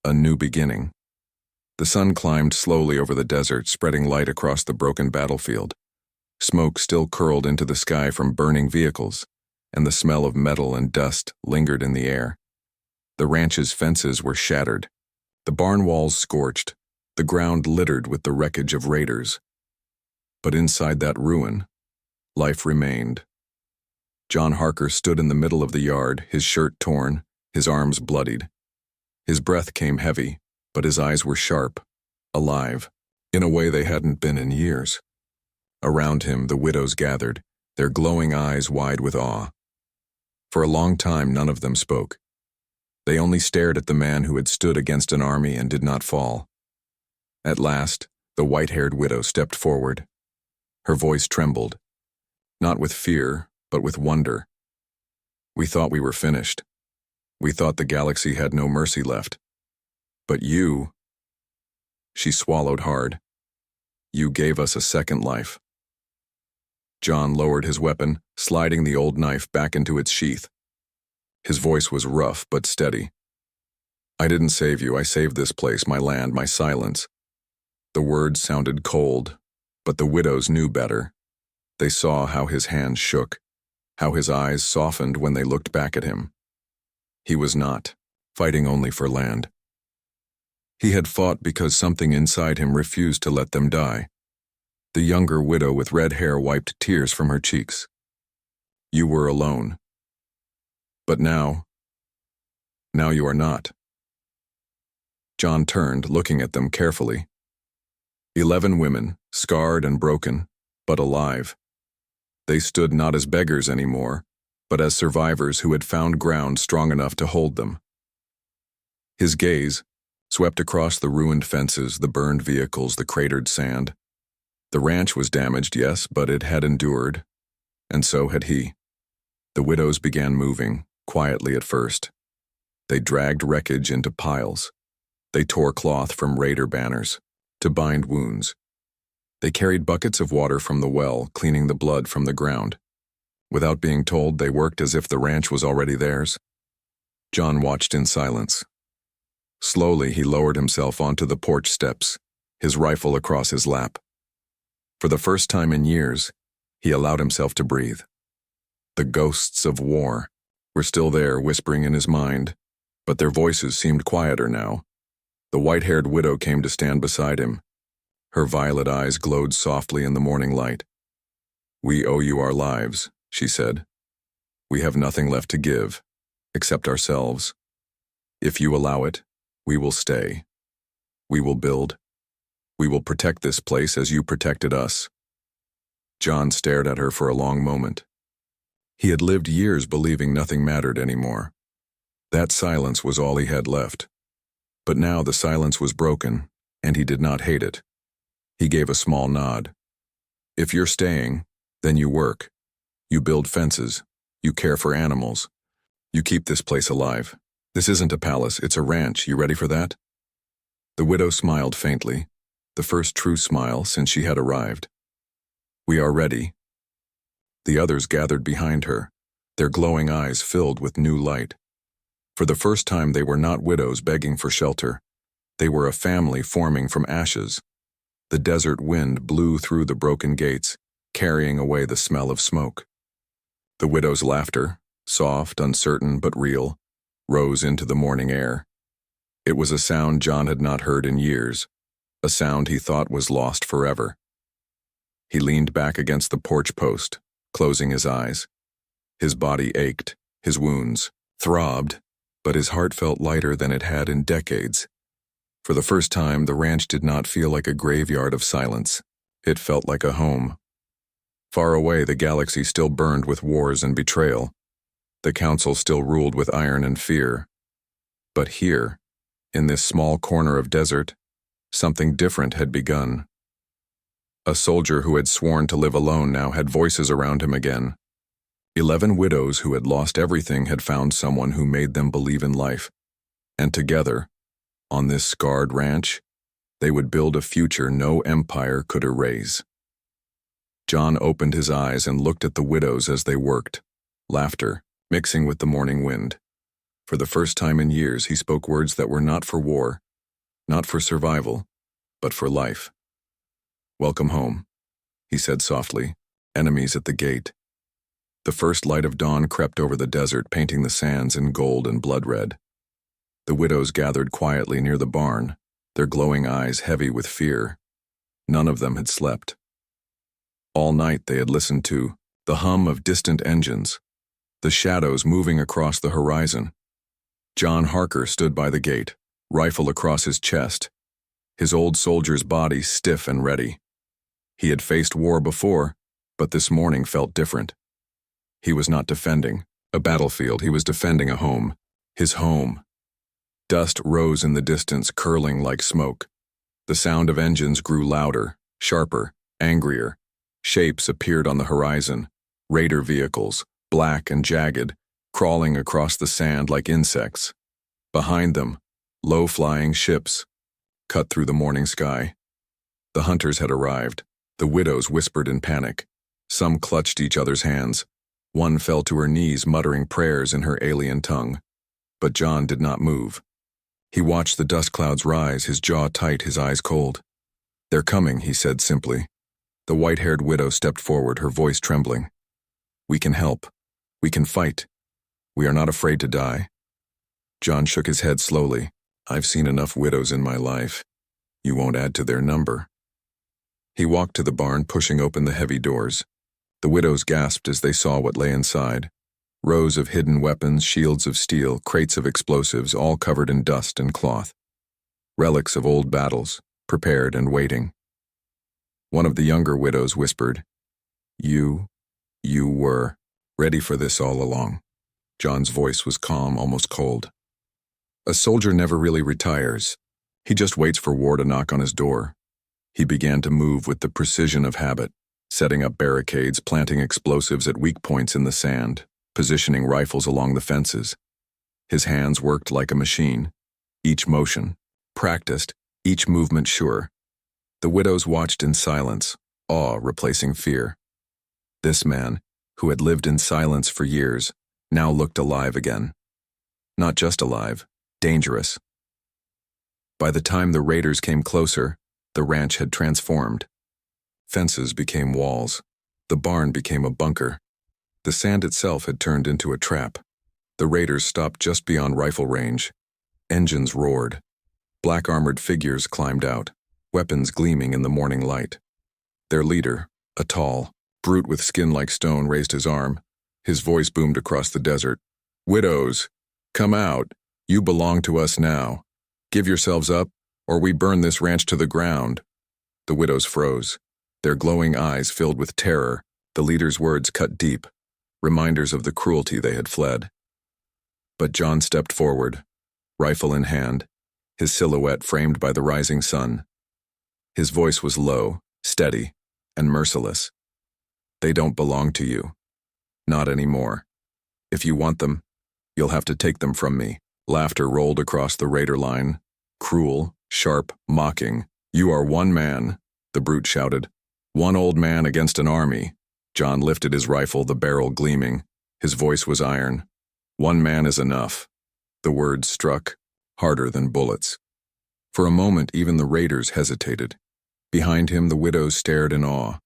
A new beginning. The sun climbed slowly over the desert, spreading light across the broken battlefield. Smoke still curled into the sky from burning vehicles, and the smell of metal and dust lingered in the air. The ranch's fences were shattered, the barn walls scorched, the ground littered with the wreckage of raiders. But inside that ruin, life remained. John Harker stood in the middle of the yard, his shirt torn, his arms bloodied. His breath came heavy, but his eyes were sharp, alive, in a way they hadn't been in years. Around him, the widows gathered, their glowing eyes wide with awe. For a long time, none of them spoke. They only stared at the man who had stood against an army and did not fall. At last, the white-haired widow stepped forward. Her voice trembled, not with fear, but with wonder. "We thought we were finished. We thought the galaxy had no mercy left. But you..." She swallowed hard. "You gave us a second life." John lowered his weapon, sliding the old knife back into its sheath. His voice was rough but steady. "I didn't save you. I saved this place, my land, my silence." The words sounded cold, but the widows knew better. They saw how his hands shook, how his eyes softened when they looked back at him. He was not fighting only for land. He had fought because something inside him refused to let them die. The younger widow with red hair wiped tears from her cheeks. "You were alone. But now you are not." John turned, looking at them carefully. 11 women, scarred and broken, but alive. They stood not as beggars anymore, but as survivors who had found ground strong enough to hold them. His gaze swept across the ruined fences, the burned vehicles, the cratered sand. The ranch was damaged, yes, but it had endured, and so had he. The widows began moving, quietly at first. They dragged wreckage into piles. They tore cloth from raider banners to bind wounds. They carried buckets of water from the well, cleaning the blood from the ground. Without being told, they worked as if the ranch was already theirs. John watched in silence. Slowly, he lowered himself onto the porch steps, his rifle across his lap. For the first time in years, he allowed himself to breathe. The ghosts of war were still there, whispering in his mind, but their voices seemed quieter now. The white-haired widow came to stand beside him. Her violet eyes glowed softly in the morning light. "We owe you our lives," she said. "We have nothing left to give, except ourselves. If you allow it, we will stay. We will build. We will protect this place as you protected us." John stared at her for a long moment. He had lived years believing nothing mattered anymore. That silence was all he had left. But now the silence was broken, and he did not hate it. He gave a small nod. "If you're staying, then you work. You build fences. You care for animals. You keep this place alive. This isn't a palace, it's a ranch. You ready for that?" The widow smiled faintly, the first true smile since she had arrived. "We are ready." The others gathered behind her, their glowing eyes filled with new light. For the first time, they were not widows begging for shelter. They were a family forming from ashes. The desert wind blew through the broken gates, carrying away the smell of smoke. The widow's laughter, soft, uncertain, but real, rose into the morning air. It was a sound John had not heard in years, a sound he thought was lost forever. He leaned back against the porch post, closing his eyes. His body ached, his wounds throbbed, but his heart felt lighter than it had in decades. For the first time, the ranch did not feel like a graveyard of silence. It felt like a home. Far away, the galaxy still burned with wars and betrayal. The council still ruled with iron and fear. But here, in this small corner of desert, something different had begun. A soldier who had sworn to live alone now had voices around him again. 11 widows who had lost everything had found someone who made them believe in life. And together, on this scarred ranch, they would build a future no empire could erase. John opened his eyes and looked at the widows as they worked, laughter mixing with the morning wind. For the first time in years, he spoke words that were not for war, not for survival, but for life. "Welcome home," he said softly. "Enemies at the gate." The first light of dawn crept over the desert, painting the sands in gold and blood red. The widows gathered quietly near the barn, their glowing eyes heavy with fear. None of them had slept. All night they had listened to the hum of distant engines, the shadows moving across the horizon. John Harker stood by the gate, rifle across his chest, his old soldier's body stiff and ready. He had faced war before, but this morning felt different. He was not defending a battlefield, he was defending a home, his home. Dust rose in the distance, curling like smoke. The sound of engines grew louder, sharper, angrier. Shapes appeared on the horizon, raider vehicles, black and jagged, crawling across the sand like insects. Behind them, low-flying ships cut through the morning sky. The hunters had arrived. The widows whispered in panic. Some clutched each other's hands. One fell to her knees, muttering prayers in her alien tongue. But John did not move. He watched the dust clouds rise, his jaw tight, his eyes cold. "They're coming," he said simply. The white-haired widow stepped forward, her voice trembling. "We can help. We can fight. We are not afraid to die." John shook his head slowly. "I've seen enough widows in my life. You won't add to their number." He walked to the barn, pushing open the heavy doors. The widows gasped as they saw what lay inside. Rows of hidden weapons, shields of steel, crates of explosives, all covered in dust and cloth. Relics of old battles, prepared and waiting. One of the younger widows whispered, You were ready for this all along." John's voice was calm, almost cold. "A soldier never really retires. He just waits for war to knock on his door." He began to move with the precision of habit, setting up barricades, planting explosives at weak points in the sand, positioning rifles along the fences. His hands worked like a machine, each motion practiced, each movement sure. The widows watched in silence, awe replacing fear. This man, who had lived in silence for years, now looked alive again. Not just alive, dangerous. By the time the raiders came closer, the ranch had transformed. Fences became walls. The barn became a bunker. The sand itself had turned into a trap. The raiders stopped just beyond rifle range. Engines roared. Black-armored figures climbed out, weapons gleaming in the morning light. Their leader, a tall brute with skin like stone, raised his arm. His voice boomed across the desert. "Widows, come out. You belong to us now. Give yourselves up, or we burn this ranch to the ground." The widows froze, their glowing eyes filled with terror. The leader's words cut deep, reminders of the cruelty they had fled. But John stepped forward, rifle in hand, his silhouette framed by the rising sun. His voice was low, steady, and merciless. "They don't belong to you. Not anymore. If you want them, you'll have to take them from me." Laughter rolled across the raider line, cruel, sharp, mocking. "You are one man," the brute shouted. "One old man against an army." John lifted his rifle, the barrel gleaming. His voice was iron. "One man is enough." The words struck, harder than bullets. For a moment, even the raiders hesitated. Behind him, the widows stared in awe.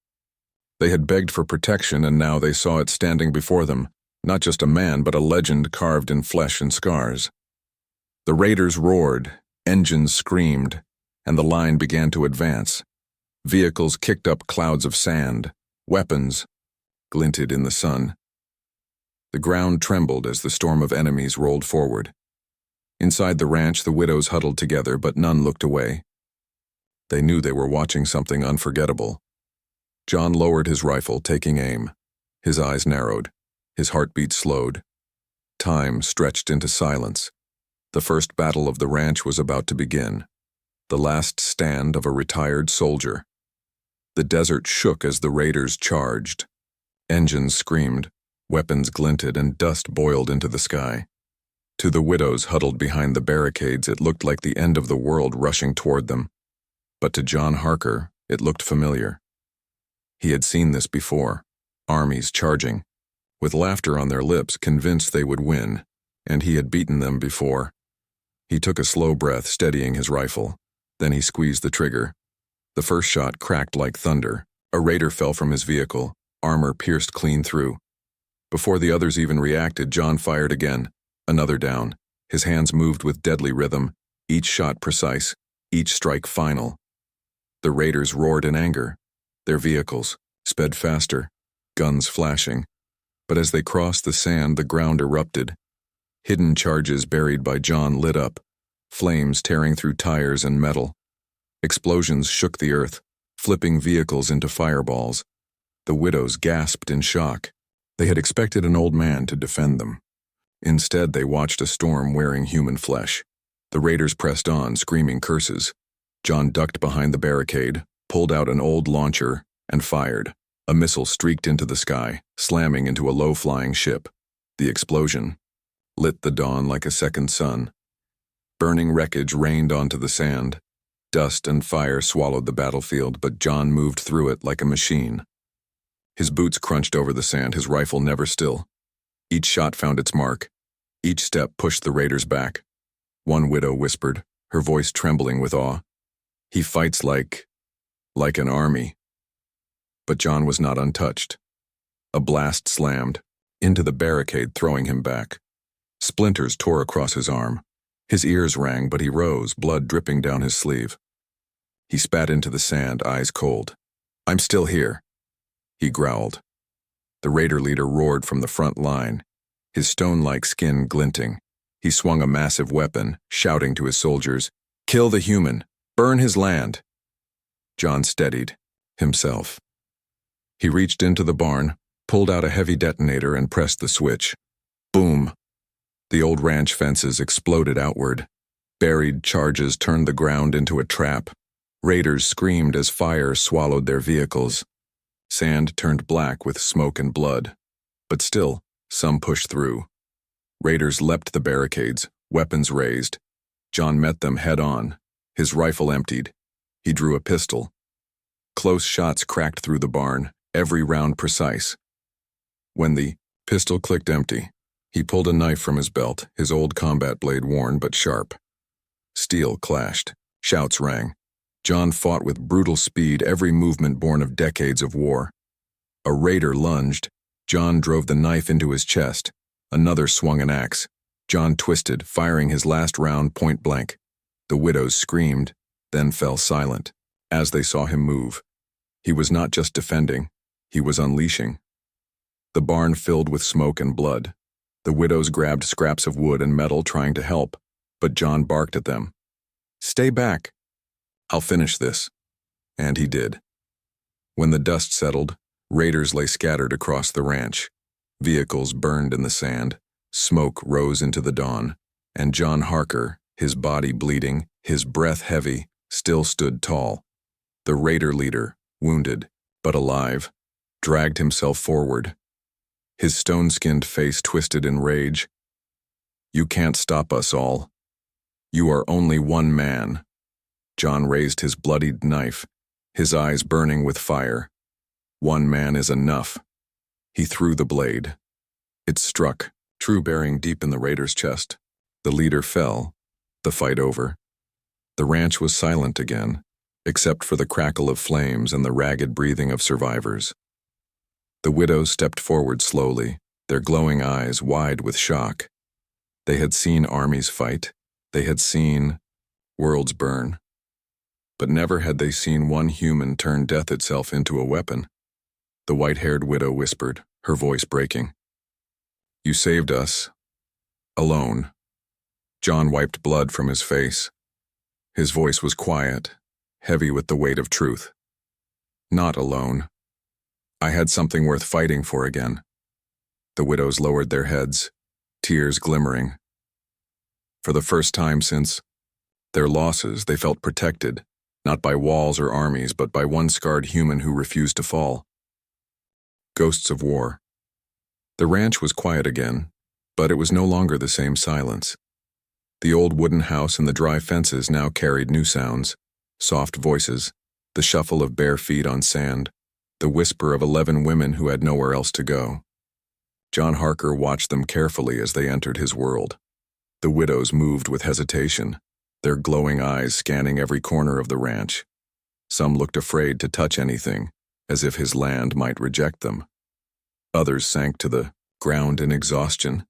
They had begged for protection, and now they saw it standing before them, not just a man, but a legend carved in flesh and scars. The raiders roared, engines screamed, and the line began to advance. Vehicles kicked up clouds of sand, weapons glinted in the sun. The ground trembled as the storm of enemies rolled forward. Inside the ranch, the widows huddled together, but none looked away. They knew they were watching something unforgettable. John lowered his rifle, taking aim. His eyes narrowed, his heartbeat slowed. Time stretched into silence. The first battle of the ranch was about to begin, the last stand of a retired soldier. The desert shook as the raiders charged. Engines screamed, weapons glinted, and dust boiled into the sky. To the widows huddled behind the barricades, it looked like the end of the world rushing toward them. But to John Harker, it looked familiar. He had seen this before, armies charging, with laughter on their lips, convinced they would win. and he had beaten them before. He took a slow breath, steadying his rifle. Then he squeezed the trigger. The first shot cracked like thunder. A raider fell from his vehicle, armor pierced clean through. Before the others even reacted, John fired again. Another down. His hands moved with deadly rhythm, each shot precise, each strike final. The raiders roared in anger. Their vehicles sped faster, guns flashing. But as they crossed the sand, the ground erupted. Hidden charges buried by John lit up, flames tearing through tires and metal. Explosions shook the earth, flipping vehicles into fireballs. The widows gasped in shock. They had expected an old man to defend them. Instead, they watched a storm wearing human flesh. The raiders pressed on, screaming curses. John ducked behind the barricade, pulled out an old launcher, and fired. A missile streaked into the sky, slamming into a low-flying ship. The explosion lit the dawn like a second sun. Burning wreckage rained onto the sand. Dust and fire swallowed the battlefield, but John moved through it like a machine. His boots crunched over the sand, his rifle never still. Each shot found its mark. Each step pushed the raiders back. One widow whispered, her voice trembling with awe. "He fights like an army." But John was not untouched. A blast slammed into the barricade, throwing him back. Splinters tore across his arm. His ears rang, but he rose, blood dripping down his sleeve. He spat into the sand, eyes cold. "I'm still here," he growled. The raider leader roared from the front line, his stone-like skin glinting. He swung a massive weapon, shouting to his soldiers, "Kill the human! Burn his land!" John steadied himself. He reached into the barn, pulled out a heavy detonator, and pressed the switch. Boom! The old ranch fences exploded outward. Buried charges turned the ground into a trap. Raiders screamed as fire swallowed their vehicles. Sand turned black with smoke and blood. But still, some pushed through. Raiders leapt the barricades, weapons raised. John met them head-on, his rifle emptied. He drew a pistol. Close shots cracked through the barn, every round precise. When the pistol clicked empty, he pulled a knife from his belt, his old combat blade worn but sharp. Steel clashed. Shouts rang. John fought with brutal speed, every movement born of decades of war. A raider lunged. John drove the knife into his chest. Another swung an axe. John twisted, firing his last round point blank. The widows screamed, then fell silent, as they saw him move. He was not just defending, he was unleashing. The barn filled with smoke and blood. The widows grabbed scraps of wood and metal, trying to help, but John barked at them. "Stay back. I'll finish this." And he did. When the dust settled, raiders lay scattered across the ranch. Vehicles burned in the sand. Smoke rose into the dawn. And John Harker, his body bleeding, his breath heavy, still stood tall. The raider leader, wounded, but alive, dragged himself forward. His stone-skinned face twisted in rage. "You can't stop us all. You are only one man." John raised his bloodied knife, his eyes burning with fire. "One man is enough." He threw the blade. It struck, true bearing deep in the raider's chest. The leader fell, the fight over. The ranch was silent again, except for the crackle of flames and the ragged breathing of survivors. The widows stepped forward slowly, their glowing eyes wide with shock. They had seen armies fight. They had seen worlds burn. But never had they seen one human turn death itself into a weapon. The white-haired widow whispered, her voice breaking. "You saved us. Alone." John wiped blood from his face. His voice was quiet, heavy with the weight of truth. "Not alone. I had something worth fighting for again." The widows lowered their heads, tears glimmering. For the first time since their losses, they felt protected, not by walls or armies, but by one scarred human who refused to fall. Ghosts of war. The ranch was quiet again, but it was no longer the same silence. The old wooden house and the dry fences now carried new sounds, soft voices, the shuffle of bare feet on sand, the whisper of 11 women who had nowhere else to go. John Harker watched them carefully as they entered his world. The widows moved with hesitation, their glowing eyes scanning every corner of the ranch. Some looked afraid to touch anything, as if his land might reject them. Others sank to the ground in exhaustion,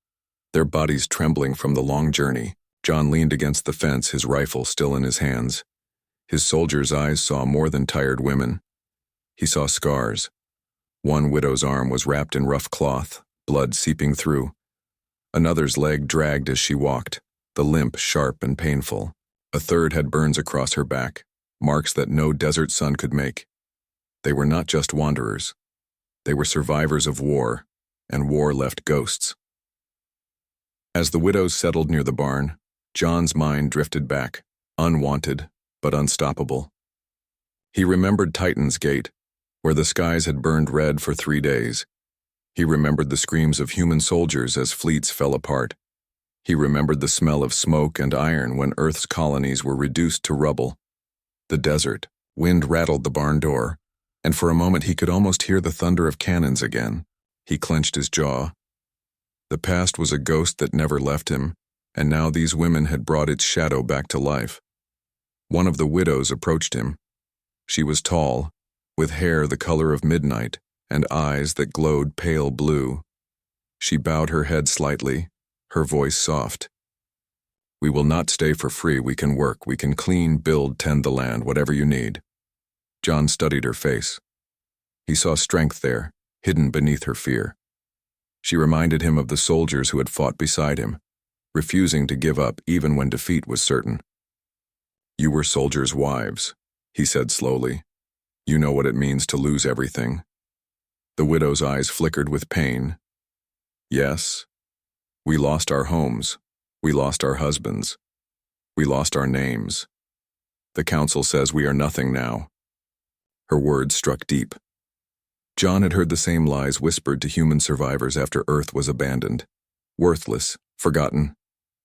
their bodies trembling from the long journey. John leaned against the fence, his rifle still in his hands. His soldier's eyes saw more than tired women. He saw scars. One widow's arm was wrapped in rough cloth, blood seeping through. Another's leg dragged as she walked, the limp sharp and painful. A third had burns across her back, marks that no desert sun could make. They were not just wanderers. They were survivors of war, and war left ghosts. As the widows settled near the barn, John's mind drifted back, unwanted but unstoppable. He remembered Titan's Gate, where the skies had burned red for 3 days. He remembered the screams of human soldiers as fleets fell apart. He remembered the smell of smoke and iron when Earth's colonies were reduced to rubble. The desert, wind rattled the barn door, and for a moment he could almost hear the thunder of cannons again. He clenched his jaw. The past was a ghost that never left him, and now these women had brought its shadow back to life. One of the widows approached him. She was tall, with hair the color of midnight and eyes that glowed pale blue. She bowed her head slightly, her voice soft. "We will not stay for free. We can work. We can clean, build, tend the land, whatever you need." John studied her face. He saw strength there, hidden beneath her fear. She reminded him of the soldiers who had fought beside him, refusing to give up even when defeat was certain. "You were soldiers' wives," he said slowly. "You know what it means to lose everything." The widow's eyes flickered with pain. "Yes. We lost our homes. We lost our husbands. We lost our names. The council says we are nothing now." Her words struck deep. John had heard the same lies whispered to human survivors after Earth was abandoned. Worthless, forgotten,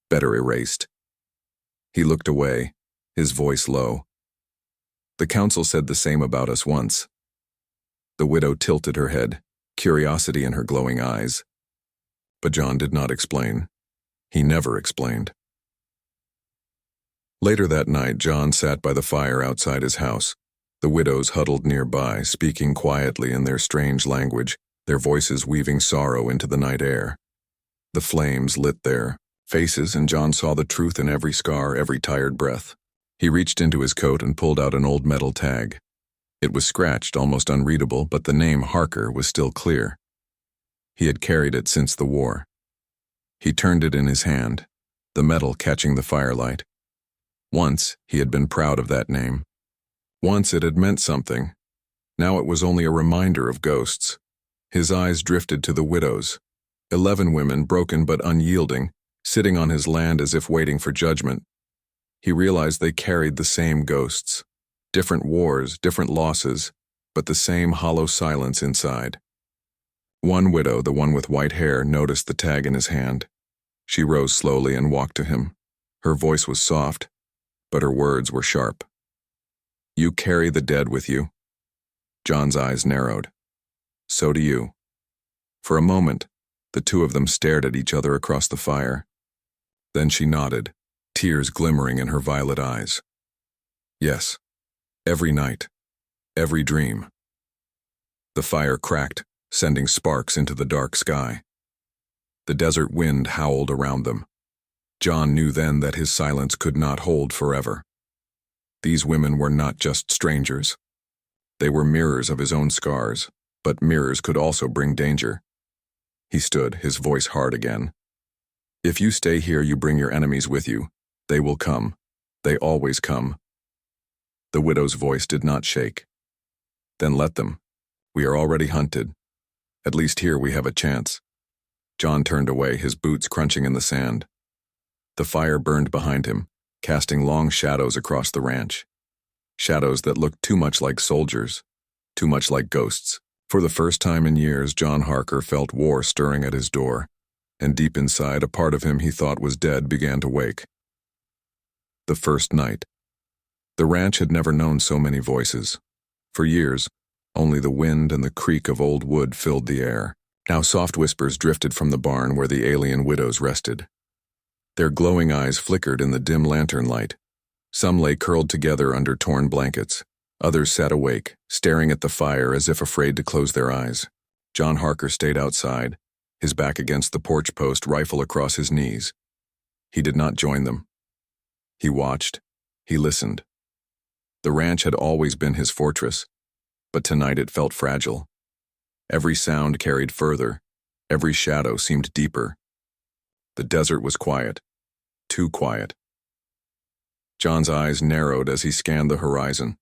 better erased. He looked away, his voice low. "The council said the same about us once." The widow tilted her head, curiosity in her glowing eyes. But John did not explain. He never explained. Later that night, John sat by the fire outside his house. The widows huddled nearby, speaking quietly in their strange language, their voices weaving sorrow into the night air. The flames lit their faces, and John saw the truth in every scar, every tired breath. He reached into his coat and pulled out an old metal tag. It was scratched, almost unreadable, but the name Harker was still clear. He had carried it since the war. He turned it in his hand, the metal catching the firelight. Once he had been proud of that name. Once it had meant something. Now it was only a reminder of ghosts. His eyes drifted to the widows. 11 women, broken but unyielding, sitting on his land as if waiting for judgment. He realized they carried the same ghosts. Different wars, different losses, but the same hollow silence inside. One widow, the one with white hair, noticed the tag in his hand. She rose slowly and walked to him. Her voice was soft, but her words were sharp. "You carry the dead with you." John's eyes narrowed. "So do you." For a moment, the two of them stared at each other across the fire. Then she nodded, tears glimmering in her violet eyes. "Yes. Every night. Every dream." The fire cracked, sending sparks into the dark sky. The desert wind howled around them. John knew then that his silence could not hold forever. These women were not just strangers. They were mirrors of his own scars, but mirrors could also bring danger. He stood, his voice hard again. "If you stay here, you bring your enemies with you. They will come. They always come." The widow's voice did not shake. "Then let them. We are already hunted. At least here we have a chance." John turned away, his boots crunching in the sand. The fire burned behind him, casting long shadows across the ranch. Shadows that looked too much like soldiers, too much like ghosts. For the first time in years, John Harker felt war stirring at his door, and deep inside, a part of him he thought was dead began to wake. The first night. The ranch had never known so many voices. For years, only the wind and the creak of old wood filled the air. Now soft whispers drifted from the barn where the alien widows rested. Their glowing eyes flickered in the dim lantern light. Some lay curled together under torn blankets. Others sat awake, staring at the fire as if afraid to close their eyes. John Harker stayed outside, his back against the porch post, rifle across his knees. He did not join them. He watched. He listened. The ranch had always been his fortress, but tonight it felt fragile. Every sound carried further. Every shadow seemed deeper. The desert was quiet. Too quiet. John's eyes narrowed as he scanned the horizon.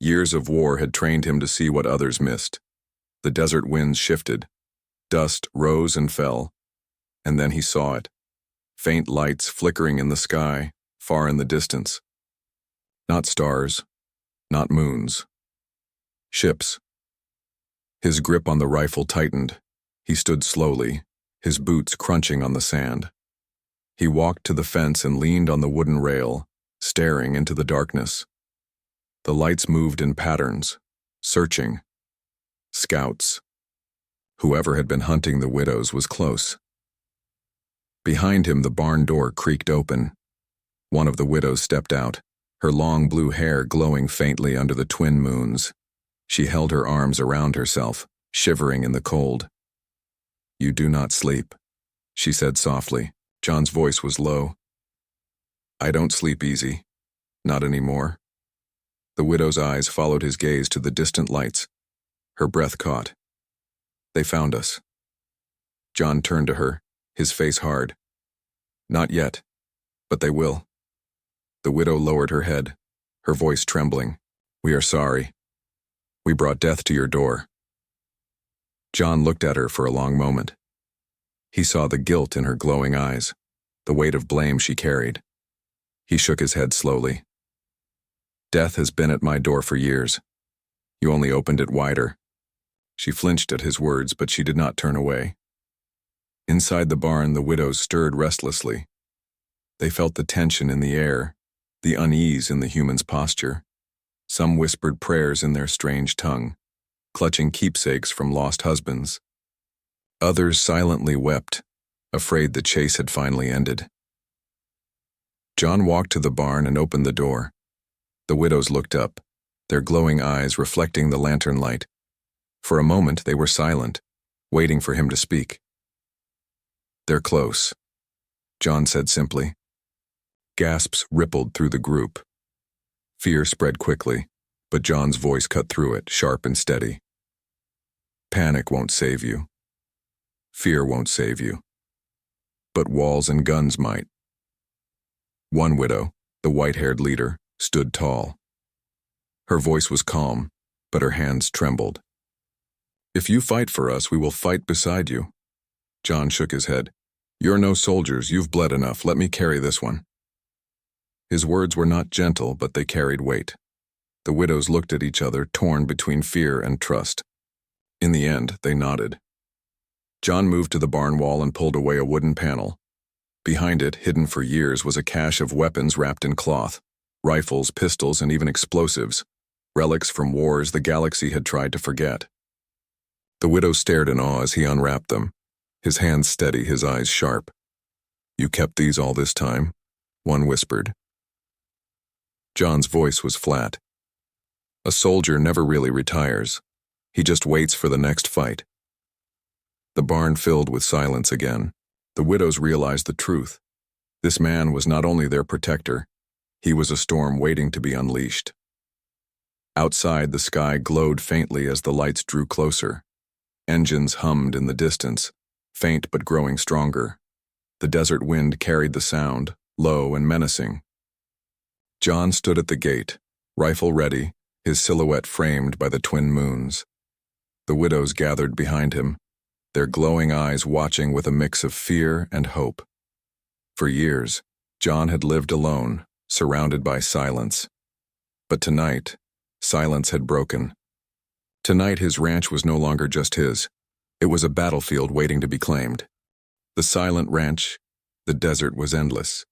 Years of war had trained him to see what others missed. The desert winds shifted. Dust rose and fell. And then he saw it. Faint lights flickering in the sky, far in the distance. Not stars, not moons. Ships. His grip on the rifle tightened. He stood slowly, his boots crunching on the sand. He walked to the fence and leaned on the wooden rail, staring into the darkness. The lights moved in patterns, searching. Scouts. Whoever had been hunting the widows was close. Behind him, the barn door creaked open. One of the widows stepped out, her long blue hair glowing faintly under the twin moons. She held her arms around herself, shivering in the cold. "You do not sleep," she said softly. John's voice was low. "I don't sleep easy. Not anymore." The widow's eyes followed his gaze to the distant lights. Her breath caught. "They found us." John turned to her, his face hard. "Not yet, but they will." The widow lowered her head, her voice trembling. "We are sorry. We brought death to your door." John looked at her for a long moment. He saw the guilt in her glowing eyes, the weight of blame she carried. He shook his head slowly. "Death has been at my door for years. You only opened it wider." She flinched at his words, but she did not turn away. Inside the barn, the widows stirred restlessly. They felt the tension in the air, the unease in the human's posture. Some whispered prayers in their strange tongue, clutching keepsakes from lost husbands. Others silently wept, afraid the chase had finally ended. John walked to the barn and opened the door. The widows looked up, their glowing eyes reflecting the lantern light. For a moment they were silent, waiting for him to speak. "They're close," John said simply. Gasps rippled through the group. Fear spread quickly, but John's voice cut through it, sharp and steady. "Panic won't save you. Fear won't save you. But walls and guns might." One widow, the white-haired leader, stood tall. Her voice was calm, but her hands trembled. "If you fight for us, we will fight beside you." John shook his head. "You're no soldiers, you've bled enough, let me carry this one." His words were not gentle, but they carried weight. The widows looked at each other, torn between fear and trust. In the end, they nodded. John moved to the barn wall and pulled away a wooden panel. Behind it, hidden for years, was a cache of weapons wrapped in cloth. Rifles, pistols, and even explosives. Relics from wars the galaxy had tried to forget. The widow stared in awe as he unwrapped them, his hands steady, his eyes sharp. "You kept these all this time?" one whispered. John's voice was flat. "A soldier never really retires. He just waits for the next fight." The barn filled with silence again. The widows realized the truth. This man was not only their protector, he was a storm waiting to be unleashed. Outside, the sky glowed faintly as the lights drew closer. Engines hummed in the distance, faint but growing stronger. The desert wind carried the sound, low and menacing. John stood at the gate, rifle ready, his silhouette framed by the twin moons. The widows gathered behind him, their glowing eyes watching with a mix of fear and hope. For years, John had lived alone, surrounded by silence. But tonight, silence had broken. Tonight, his ranch was no longer just his. It was a battlefield waiting to be claimed. The silent ranch, the desert was endless.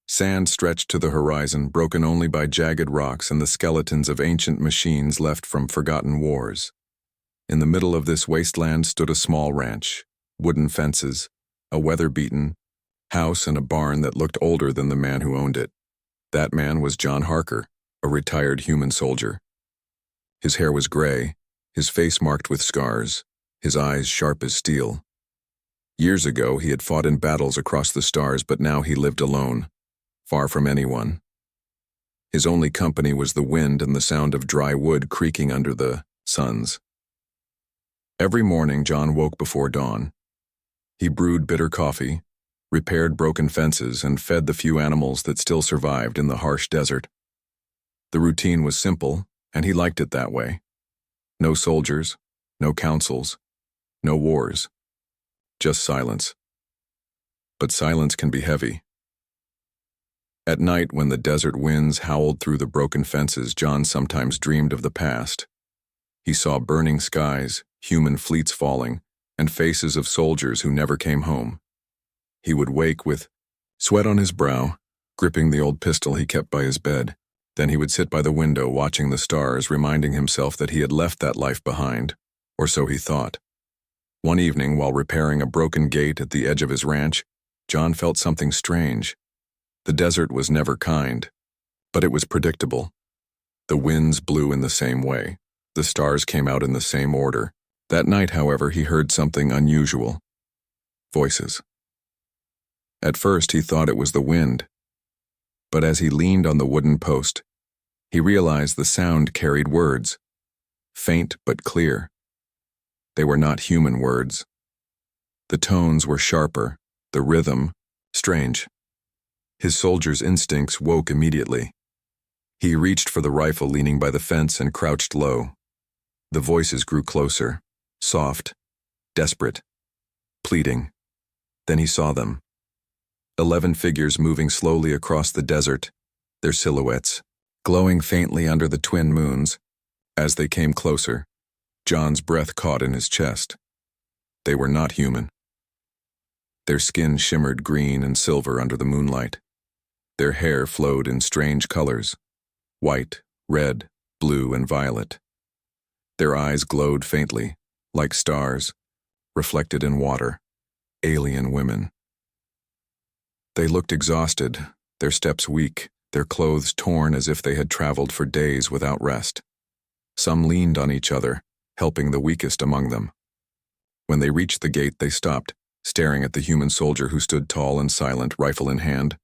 Sand stretched to the horizon, broken only by jagged rocks and the skeletons of ancient machines left from forgotten wars. In the middle of this wasteland stood a small ranch, wooden fences, a weather-beaten house and a barn that looked older than the man who owned it. That man was John Harker, a retired human soldier. His hair was gray, his face marked with scars, his eyes sharp as steel. Years ago, he had fought in battles across the stars, but now he lived alone, far from anyone. His only company was the wind and the sound of dry wood creaking under the suns. Every morning, John woke before dawn. He brewed bitter coffee, repaired broken fences, and fed the few animals that still survived in the harsh desert. The routine was simple, and he liked it that way. No soldiers, no councils, no wars. Just silence. But silence can be heavy. At night, when the desert winds howled through the broken fences, John sometimes dreamed of the past. He saw burning skies, human fleets falling, and faces of soldiers who never came home. He would wake with sweat on his brow, gripping the old pistol he kept by his bed. Then he would sit by the window watching the stars, reminding himself that he had left that life behind, or so he thought. One evening, while repairing a broken gate at the edge of his ranch, John felt something strange. The desert was never kind, but it was predictable. The winds blew in the same way. The stars came out in the same order. That night, however, he heard something unusual. Voices. At first, he thought it was the wind. But as he leaned on the wooden post, he realized the sound carried words, faint but clear. They were not human words. The tones were sharper, the rhythm strange. His soldier's instincts woke immediately. He reached for the rifle leaning by the fence and crouched low. The voices grew closer, soft, desperate, pleading. Then he saw them. 11 figures moving slowly across the desert, their silhouettes glowing faintly under the twin moons. As they came closer, John's breath caught in his chest. They were not human. Their skin shimmered green and silver under the moonlight. Their hair flowed in strange colors, white, red, blue, and violet. Their eyes glowed faintly, like stars, reflected in water. Alien women. They looked exhausted, their steps weak, their clothes torn as if they had traveled for days without rest. Some leaned on each other, helping the weakest among them. When they reached the gate, they stopped, staring at the human soldier who stood tall and silent, rifle in hand.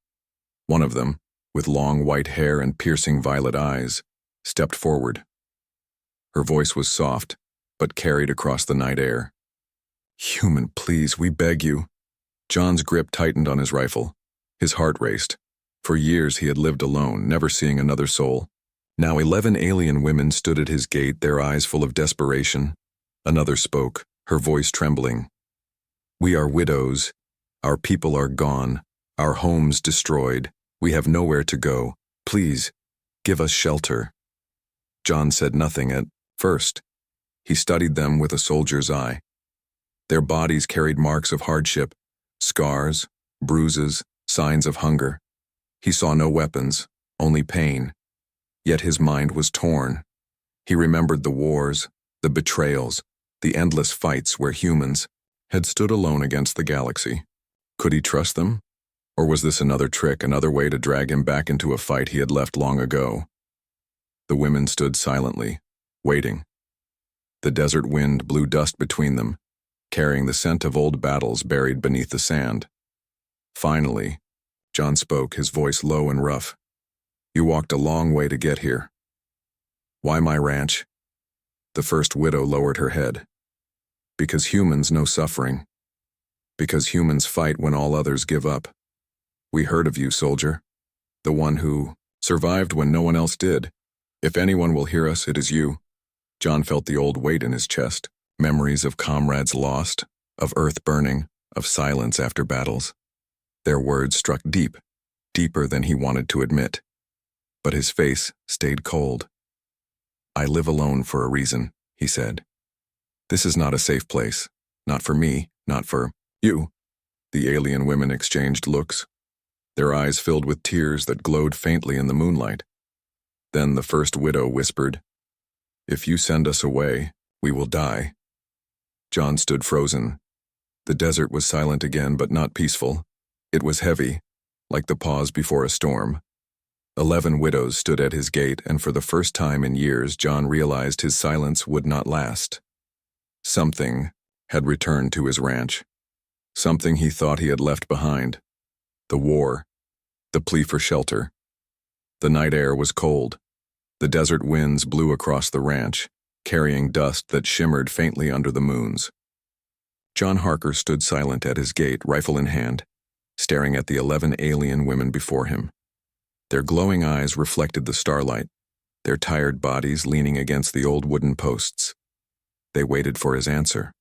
One of them, with long white hair and piercing violet eyes, stepped forward. Her voice was soft, but carried across the night air. "Human, please, we beg you." John's grip tightened on his rifle. His heart raced. For years he had lived alone, never seeing another soul. Now 11 alien women stood at his gate, their eyes full of desperation. Another spoke, her voice trembling. "We are widows. Our people are gone. Our homes destroyed. We have nowhere to go. Please, give us shelter." John said nothing at first. He studied them with a soldier's eye. Their bodies carried marks of hardship, scars, bruises, signs of hunger. He saw no weapons, only pain. Yet his mind was torn. He remembered the wars, the betrayals, the endless fights where humans had stood alone against the galaxy. Could he trust them? Or was this another trick, another way to drag him back into a fight he had left long ago? The women stood silently, waiting. The desert wind blew dust between them, carrying the scent of old battles buried beneath the sand. Finally, John spoke, his voice low and rough. "You walked a long way to get here." "Why my ranch?" The first widow lowered her head. "Because humans know suffering. Because humans fight when all others give up. We heard of you, soldier. The one who survived when no one else did. If anyone will hear us, it is you." John felt the old weight in his chest, memories of comrades lost, of earth burning, of silence after battles. Their words struck deep, deeper than he wanted to admit. But his face stayed cold. "I live alone for a reason," he said. "This is not a safe place. Not for me, not for you." The alien women exchanged looks. Their eyes filled with tears that glowed faintly in the moonlight. Then the first widow whispered, "If you send us away, we will die." John stood frozen. The desert was silent again, but not peaceful. It was heavy, like the pause before a storm. 11 widows stood at his gate, and for the first time in years, John realized his silence would not last. Something had returned to his ranch. Something he thought he had left behind. The war. The plea for shelter. The night air was cold. The desert winds blew across the ranch, carrying dust that shimmered faintly under the moons. John Harker stood silent at his gate, rifle in hand, staring at the 11 alien women before him. Their glowing eyes reflected the starlight, their tired bodies leaning against the old wooden posts. They waited for his answer.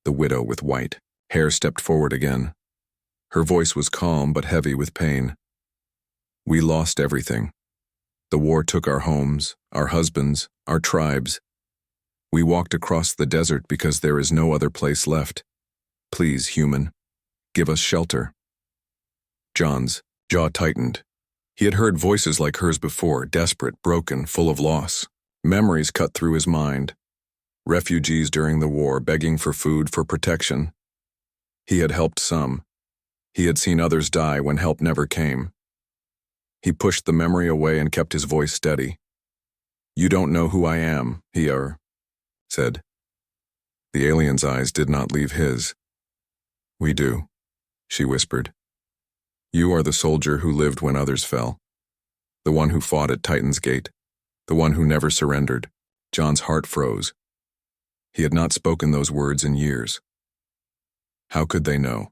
The widow with white hair stepped forward again. Her voice was calm but heavy with pain. "We lost everything. The war took our homes, our husbands, our tribes. We walked across the desert because there is no other place left. Please, human, give us shelter." John's jaw tightened. He had heard voices like hers before, desperate, broken, full of loss. Memories cut through his mind. Refugees during the war, begging for food, for protection. He had helped some. He had seen others die when help never came. He pushed the memory away and kept his voice steady. "You don't know who I am," he said. The alien's eyes did not leave his. "We do," she whispered. "You are the soldier who lived when others fell. The one who fought at Titan's Gate. The one who never surrendered." John's heart froze. He had not spoken those words in years. How could they know?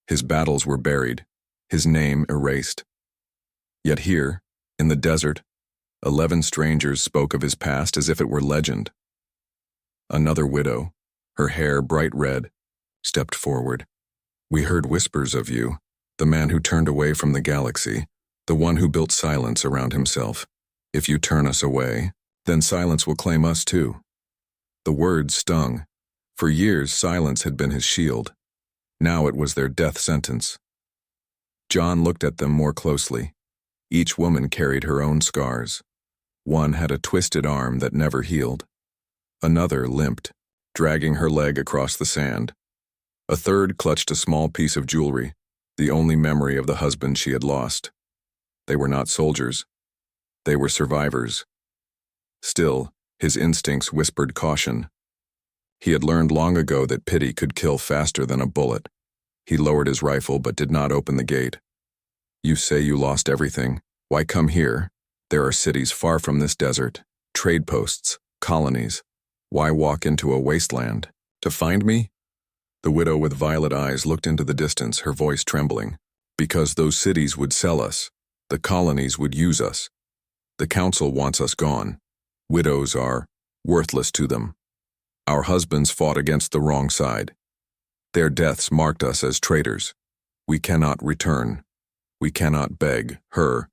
His battles were buried, his name erased. Yet here, in the desert, 11 strangers spoke of his past as if it were legend. Another widow, her hair bright red, stepped forward. "We heard whispers of you, the man who turned away from the galaxy, the one who built silence around himself. If you turn us away, then silence will claim us too." The words stung. For years, silence had been his shield. Now it was their death sentence. John looked at them more closely. Each woman carried her own scars. One had a twisted arm that never healed. Another limped, dragging her leg across the sand. A third clutched a small piece of jewelry, the only memory of the husband she had lost. They were not soldiers. They were survivors. Still, his instincts whispered caution. He had learned long ago that pity could kill faster than a bullet. He lowered his rifle but did not open the gate. "You say you lost everything. Why come here? There are cities far from this desert, trade posts, colonies. Why walk into a wasteland? To find me?" The widow with violet eyes looked into the distance, her voice trembling. "Because those cities would sell us. The colonies would use us. The council wants us gone. Widows are worthless to them. Our husbands fought against the wrong side. Their deaths marked us as traitors. We cannot return. We cannot beg her."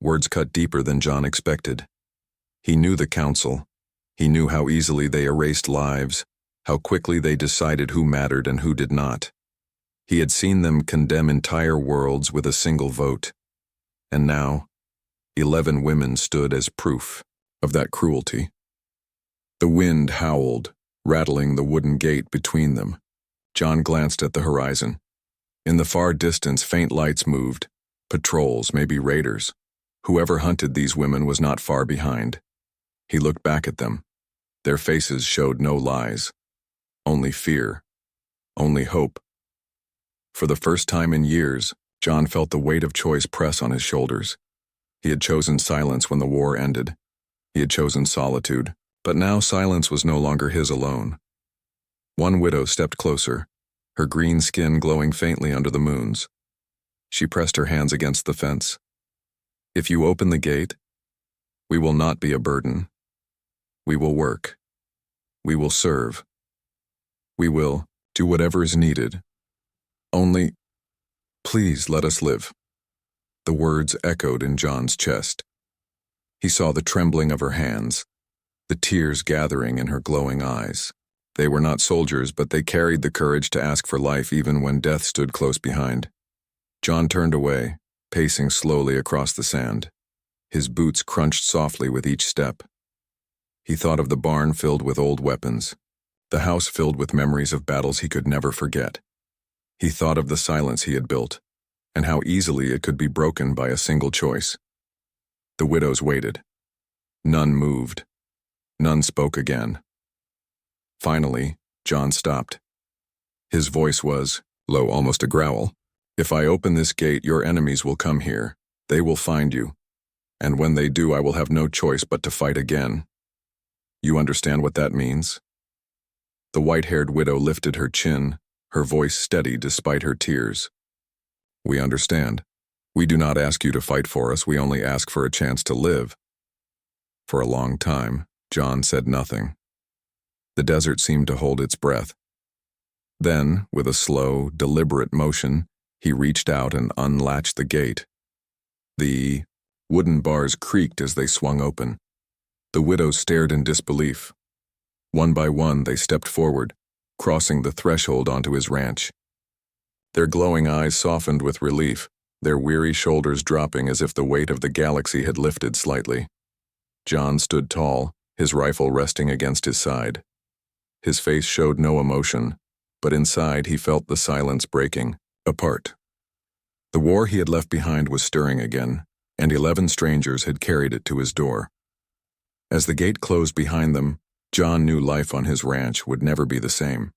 Words cut deeper than John expected. He knew the council. He knew how easily they erased lives, how quickly they decided who mattered and who did not. He had seen them condemn entire worlds with a single vote. And now, 11 women stood as proof of that cruelty. The wind howled, rattling the wooden gate between them. John glanced at the horizon. In the far distance, faint lights moved. Patrols, maybe raiders. Whoever hunted these women was not far behind. He looked back at them. Their faces showed no lies. Only fear. Only hope. For the first time in years, John felt the weight of choice press on his shoulders. He had chosen silence when the war ended. He had chosen solitude. But now silence was no longer his alone. One widow stepped closer, her green skin glowing faintly under the moons. She pressed her hands against the fence. "If you open the gate, we will not be a burden. We will work. We will serve. We will do whatever is needed. Only, please let us live." The words echoed in John's chest. He saw the trembling of her hands, the tears gathering in her glowing eyes. They were not soldiers, but they carried the courage to ask for life even when death stood close behind. John turned away, pacing slowly across the sand. His boots crunched softly with each step. He thought of the barn filled with old weapons, the house filled with memories of battles he could never forget. He thought of the silence he had built, and how easily it could be broken by a single choice. The widows waited. None moved. None spoke again. Finally, John stopped. His voice was low, almost a growl. "If I open this gate, your enemies will come here. They will find you. And when they do, I will have no choice but to fight again. You understand what that means?" The white-haired widow lifted her chin, her voice steady despite her tears. "We understand. We do not ask you to fight for us, we only ask for a chance to live." For a long time, John said nothing. The desert seemed to hold its breath. Then, with a slow, deliberate motion, he reached out and unlatched the gate. The wooden bars creaked as they swung open. The widows stared in disbelief. One by one, they stepped forward, crossing the threshold onto his ranch. Their glowing eyes softened with relief, their weary shoulders dropping as if the weight of the galaxy had lifted slightly. John stood tall, his rifle resting against his side. His face showed no emotion, but inside he felt the silence breaking apart. The war he had left behind was stirring again, and 11 strangers had carried it to his door. As the gate closed behind them, John knew life on his ranch would never be the same.